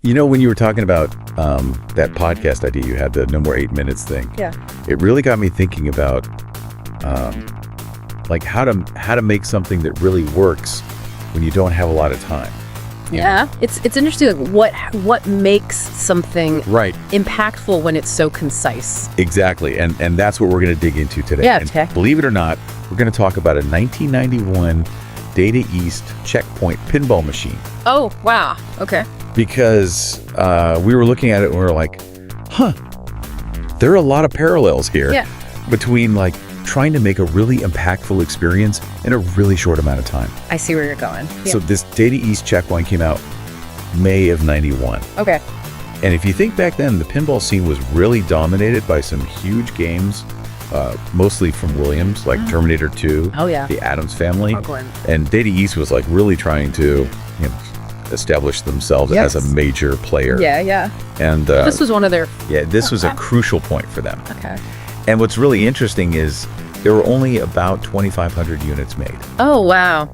You know, when you were talking about that podcast idea you had, the No More 8 Minutes thing, Yeah. it really got me thinking about like how to make something that really works when you don't have a lot of time. Yeah. It's interesting, like, what makes something Right. impactful when it's so concise. Exactly. And that's what we're going to dig into today. Yeah, And okay. believe it or not, we're going to talk about a 1991 Data East checkpoint pinball machine. Oh, wow. Okay. Because we were looking at it and we were like, there are a lot of parallels here Yeah. between like trying to make a really impactful experience in a really short amount of time. I see where you're going. Yeah. So this Data East checkpoint came out May of 91. Okay. And if you think back then, the pinball scene was really dominated by some huge games, mostly from Williams, like Terminator 2, Oh, yeah. the Addams Family. Oh, Glenn. And Data East was like really trying to establish themselves Yes. as a major player. Yeah, yeah. And This was one of their... this was a crucial point for them. Okay. And what's really interesting is there were only about 2,500 units made. Oh, wow.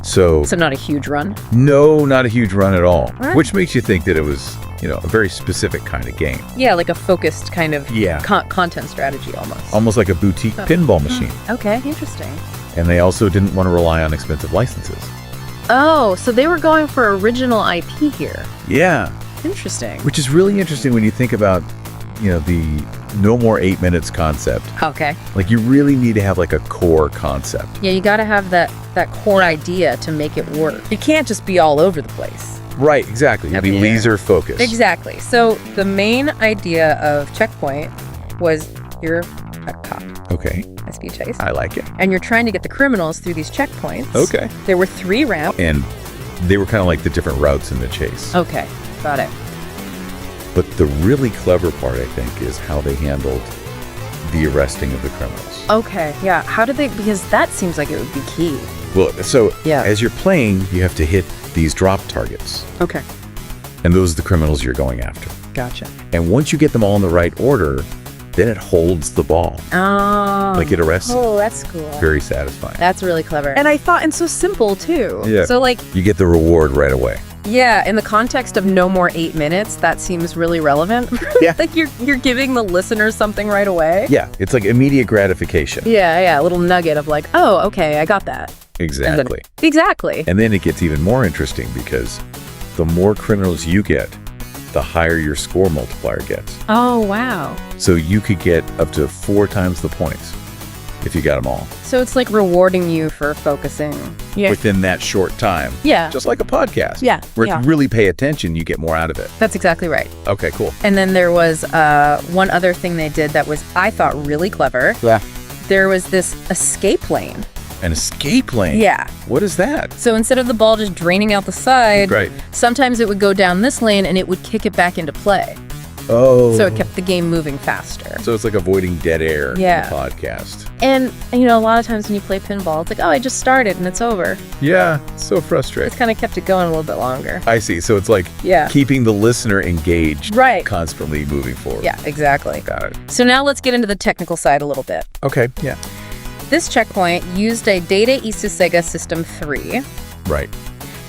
So So not a huge run. no, not a huge run at all, Right. which makes you think that it was, a very specific kind of game. Yeah, like a focused kind of Yeah. content strategy almost. Almost like a boutique pinball machine. Okay, interesting. And they also didn't want to rely on expensive licenses. Oh, so they were going for original IP here. Yeah, Interesting. which is really interesting when you think about, the No More 8 Minutes concept. Okay. Like you really need to have like a core concept. Yeah, you got to have that core idea to make it work. It can't just be all over the place. Right, exactly. You'd be Yeah. laser focused. Exactly. So the main idea of Checkpoint was you're a cop, Okay, high-speed chase, I like it. and you're trying to get the criminals through these checkpoints. Okay. There were 3 ramps. And they were kind of like the different routes in the chase. Okay, got it. But the really clever part, I think, is how they handled the arresting of the criminals. Okay, yeah. How did they? Because that seems like it would be key. Well, so Yeah. as you're playing, you have to hit these drop targets. Okay, And those are the criminals you're going after. gotcha. And once you get them all in the right order, then it holds the ball. Oh. Like it arrests them. Oh, that's cool. Very satisfying. That's really clever. And I thought, and so simple too. Yeah. So like, You get the reward right away. yeah, in the context of No More 8 Minutes, that seems really relevant. Yeah. Like you're giving the listeners something right away. Yeah, it's like immediate gratification. Yeah, yeah, a little nugget of like, oh, okay, I got that. Exactly. Exactly. And then it gets even more interesting because the more criminals you get, the higher your score multiplier gets. Oh, wow. So you could get up to 4 times the points if you got them all So it's like rewarding you for focusing. Yeah. within that short time. Yeah. Just like a podcast. Yeah, Where yeah. if you really pay attention, you get more out of it. That's exactly right. Okay, cool. And then there was one other thing they did that was, I thought, really clever. Yeah. There was this escape lane. An escape lane. Yeah. What is that? So instead of the ball just draining out the side, Right. sometimes it would go down this lane and it would kick it back into play. Oh. So it kept the game moving faster. So it's like avoiding dead air Yeah. in the podcast. And, a lot of times when you play pinball, it's like, oh, I just started and it's over. Yeah, so frustrating. It's kind of kept it going a little bit longer. I see. So it's like Yeah. keeping the listener engaged, Right. constantly moving forward. Yeah, exactly. Got it. So now let's get into the technical side a little bit. Okay, yeah. This checkpoint used a Data East Sega System 3. Right.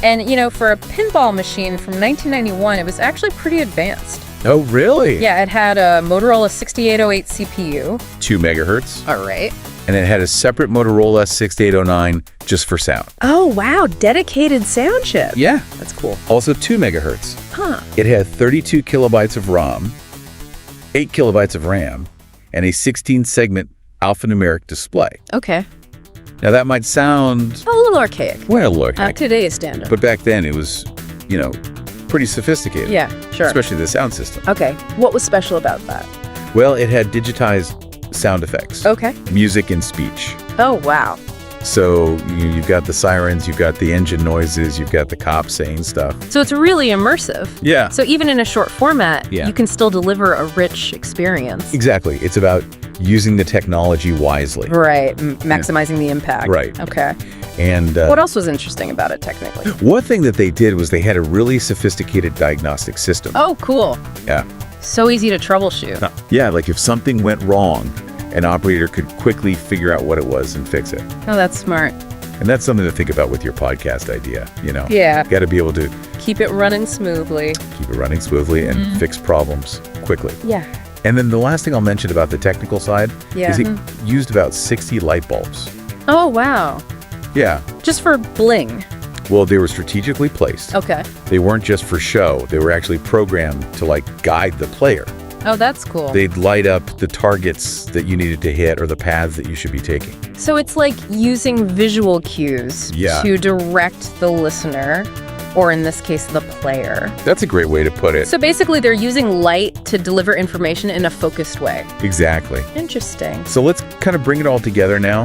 And, for a pinball machine from 1991, it was actually pretty advanced. Oh, really? Yeah, it had a Motorola 6808 CPU. 2 megahertz. All right. And it had a separate Motorola 6809 just for sound. Oh, wow. Dedicated sound chip. Yeah. That's cool. Also 2 megahertz. Huh. It had 32 kilobytes of ROM, 8 kilobytes of RAM, and a 16-segment alphanumeric display. Okay. Now, that might sound, A little archaic. well, archaic, Today's standard. but back then it was, pretty sophisticated. Yeah, sure. Especially the sound system. Okay. What was special about that? Well, it had digitized sound effects, Okay. music and speech. Oh, wow. So you've got the sirens, you've got the engine noises, you've got the cops saying stuff. So it's really immersive. Yeah. So even in a short format, Yeah. you can still deliver a rich experience. Exactly. It's about using the technology wisely. Right. Maximizing the impact. Right. Okay. And What else was interesting about it technically? one thing that they did was they had a really sophisticated diagnostic system. Oh, cool. Yeah. So easy to troubleshoot. Yeah, like if something went wrong, an operator could quickly figure out what it was and fix it. Oh, that's smart. And that's something to think about with your podcast idea, Yeah. Got to be able to Keep it running smoothly. keep it running smoothly and fix problems quickly. Yeah. And then the last thing I'll mention about the technical side Yeah. is it used about 60 light bulbs. Oh, wow. Yeah. Just for bling. Well, they were strategically placed. Okay. They weren't just for show. They were actually programmed to guide the player. Oh, that's cool. They'd light up the targets that you needed to hit or the paths that you should be taking. So it's like using visual cues Yeah. to direct the listener, or in this case, the player. That's a great way to put it. So basically, they're using light to deliver information in a focused way. Exactly. Interesting. So let's kind of bring it all together now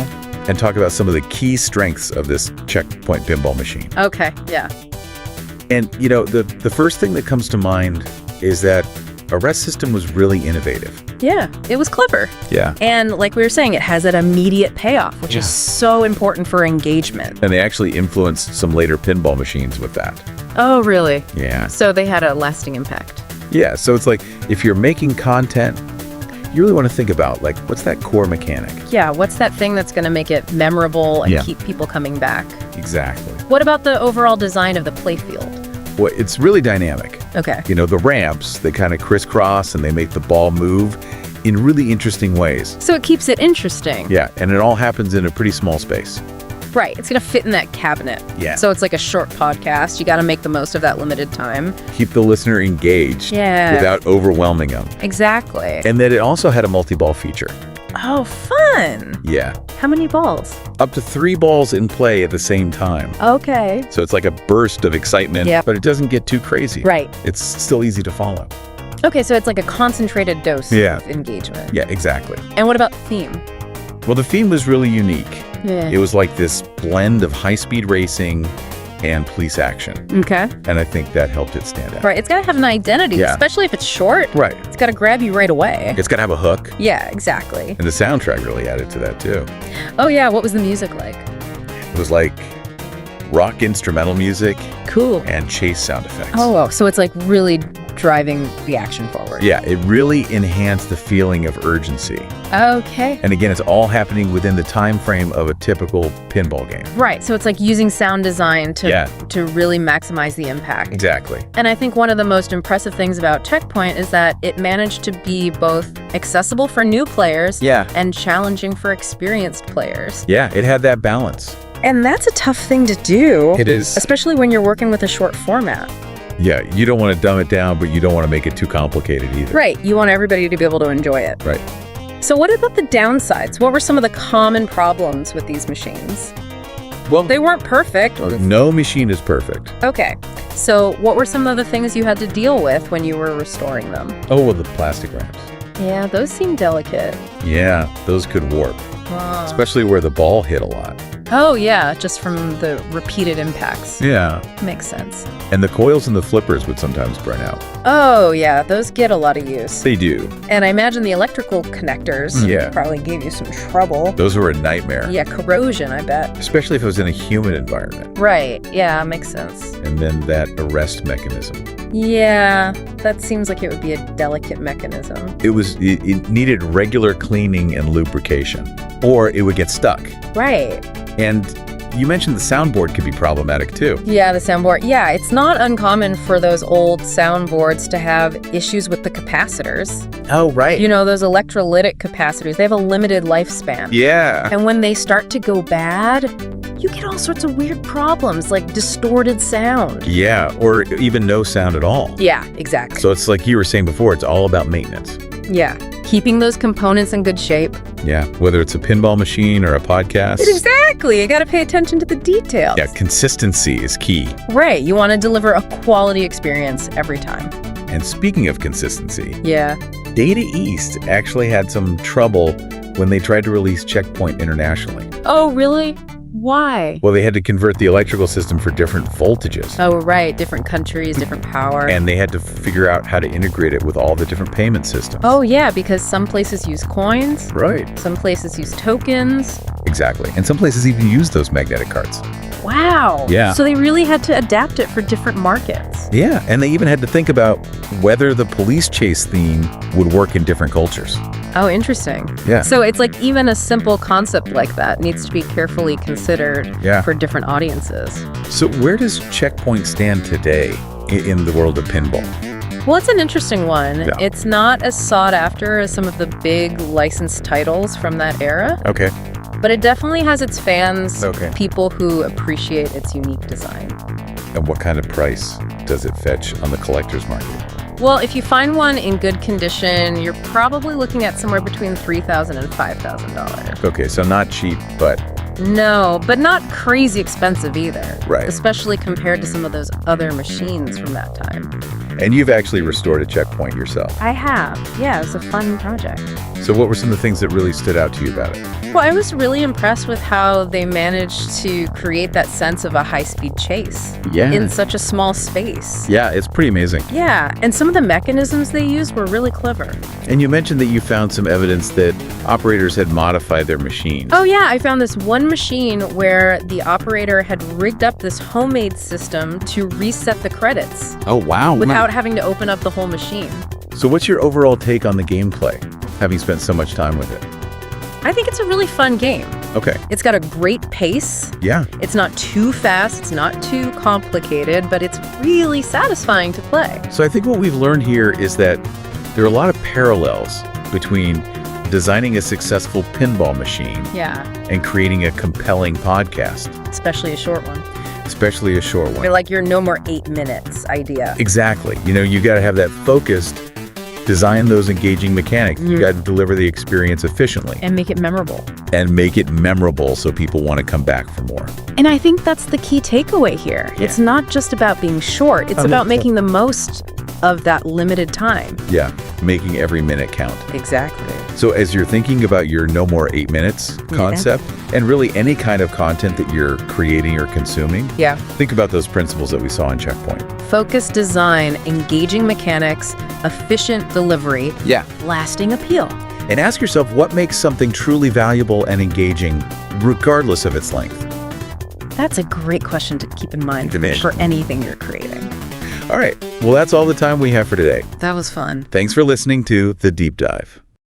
and talk about some of the key strengths of this Checkpoint pinball machine. Okay, yeah. And, the first thing that comes to mind is that a rest system was really innovative. Yeah, it was clever. Yeah. And like we were saying, it has that immediate payoff, which is so important for engagement. And they actually influenced some later pinball machines with that. Oh, really? Yeah. So they had a lasting impact. Yeah, so it's like if you're making content, you really want to think about what's that core mechanic? Yeah, what's that thing that's going to make it memorable and Yeah. keep people coming back? Exactly. What about the overall design of the playfield? Well, it's really dynamic. Okay. The ramps, they kind of crisscross and they make the ball move in really interesting ways. So it keeps it interesting. Yeah, and it all happens in a pretty small space. Right, it's going to fit in that cabinet. Yeah. So it's like a short podcast. You got to make the most of that limited time. Keep the listener engaged without overwhelming them. Exactly. And that it also had a multi-ball feature. Oh, fun. Yeah. How many balls? Up to 3 balls in play at the same time. Okay. So it's like a burst of excitement, Yep. but it doesn't get too crazy. Right. It's still easy to follow. Okay, so it's like a concentrated dose Yeah. of engagement. Yeah, exactly. And what about theme? Well, the theme was really unique. Yeah. It was like this blend of high-speed racing and police action. Okay. And I think that helped it stand out. Right, it's got to have an identity, Yeah. especially if it's short. Right. It's got to grab you right away. It's got to have a hook. Yeah, exactly. And the soundtrack really added to that, too. Oh, yeah, what was the music like? It was like rock instrumental music Cool. and chase sound effects. Oh, so it's like really driving the action forward. Yeah, it really enhanced the feeling of urgency. Okay. And again, it's all happening within the time frame of a typical pinball game. Right, so it's like using sound design to really maximize the impact. Exactly. And I think one of the most impressive things about Checkpoint is that it managed to be both accessible for new players and challenging for experienced players. Yeah, it had that balance. And that's a tough thing to do. It is. Especially when you're working with a short format. Yeah, you don't want to dumb it down, but you don't want to make it too complicated either. Right, you want everybody to be able to enjoy it. Right. So what about the downsides? What were some of the common problems with these machines? Well, They weren't perfect. no machine is perfect. Okay, so what were some of the things you had to deal with when you were restoring them? Oh, well, the plastic ramps. Yeah, those seem delicate. Yeah, those could warp, especially where the ball hit a lot. Oh, yeah, just from the repeated impacts. Yeah. Makes sense. And the coils and the flippers would sometimes burn out. Oh, yeah, those get a lot of use. They do. And I imagine the electrical connectors probably gave you some trouble. Those were a nightmare. Yeah, corrosion, I bet. Especially if it was in a humid environment. Right, yeah, makes sense. And then that arrest mechanism. Yeah, that seems like it would be a delicate mechanism. It needed regular cleaning and lubrication, or it would get stuck. Right. And you mentioned the soundboard could be problematic too. Yeah, the soundboard. Yeah, it's not uncommon for those old soundboards to have issues with the capacitors. Oh, right. You know, those electrolytic capacitors, they have a limited lifespan. Yeah. And when they start to go bad, you get all sorts of weird problems like distorted sound. Yeah, or even no sound at all. Yeah, exactly. So it's like you were saying before, it's all about maintenance. Yeah, keeping those components in good shape. Yeah, whether it's a pinball machine or a podcast. Exactly. You got to pay attention to the details. Yeah, consistency is key. Right. You want to deliver a quality experience every time. And speaking of consistency, Yeah. Data East actually had some trouble when they tried to release Checkpoint internationally. Oh, really? Why? Well, they had to convert the electrical system for different voltages. Oh, right. Different countries, different power. And they had to figure out how to integrate it with all the different payment systems. Oh, yeah, because some places use coins. Right. Some places use tokens. Exactly. And some places even use those magnetic cards. Wow. Yeah. So they really had to adapt it for different markets. Yeah, and they even had to think about whether the police chase theme would work in different cultures. Oh, interesting. Yeah. So it's like even a simple concept like that needs to be carefully considered for different audiences. So where does Checkpoint stand today in the world of pinball? Well, it's an interesting one. Yeah. It's not as sought after as some of the big licensed titles from that era. Okay. But it definitely has its fans, Okay. people who appreciate its unique design. And what kind of price does it fetch on the collector's market? Well, if you find one in good condition, you're probably looking at somewhere between $3,000 and $5,000. Okay, so not cheap, but... No, but not crazy expensive either. Right. Especially compared to some of those other machines from that time. And you've actually restored a Checkpoint yourself. I have. Yeah, it was a fun project. So what were some of the things that really stood out to you about it? Well, I was really impressed with how they managed to create that sense of a high-speed chase in such a small space. Yeah, it's pretty amazing. Yeah, and some of the mechanisms they used were really clever. And you mentioned that you found some evidence that operators had modified their machines. Oh yeah, I found this one machine where the operator had rigged up this homemade system to reset the credits. Oh, wow. Without having to open up the whole machine. So what's your overall take on the gameplay, having spent so much time with it? I think it's a really fun game. Okay. It's got a great pace. Yeah. It's not too fast, it's not too complicated, but it's really satisfying to play. So I think what we've learned here is that there are a lot of parallels between designing a successful pinball machine and creating a compelling podcast. Especially a short one. Especially a short one. You're like your no more 8 minutes idea. Exactly. You know, you got to have that focused, design those engaging mechanics. You got to deliver the experience efficiently. And make it memorable. And make it memorable so people want to come back for more. And I think that's the key takeaway here. Yeah. It's not just about being short. It's about making the most of that limited time. Yeah, making every minute count. Exactly. So as you're thinking about your no more 8 minutes concept, and really any kind of content that you're creating or consuming, think about those principles that we saw in Checkpoint. Focused design, engaging mechanics, efficient delivery, lasting appeal. And ask yourself what makes something truly valuable and engaging, regardless of its length. That's a great question to keep in mind for anything you're creating. All right. Well, that's all the time we have for today. That was fun. Thanks for listening to The Deep Dive.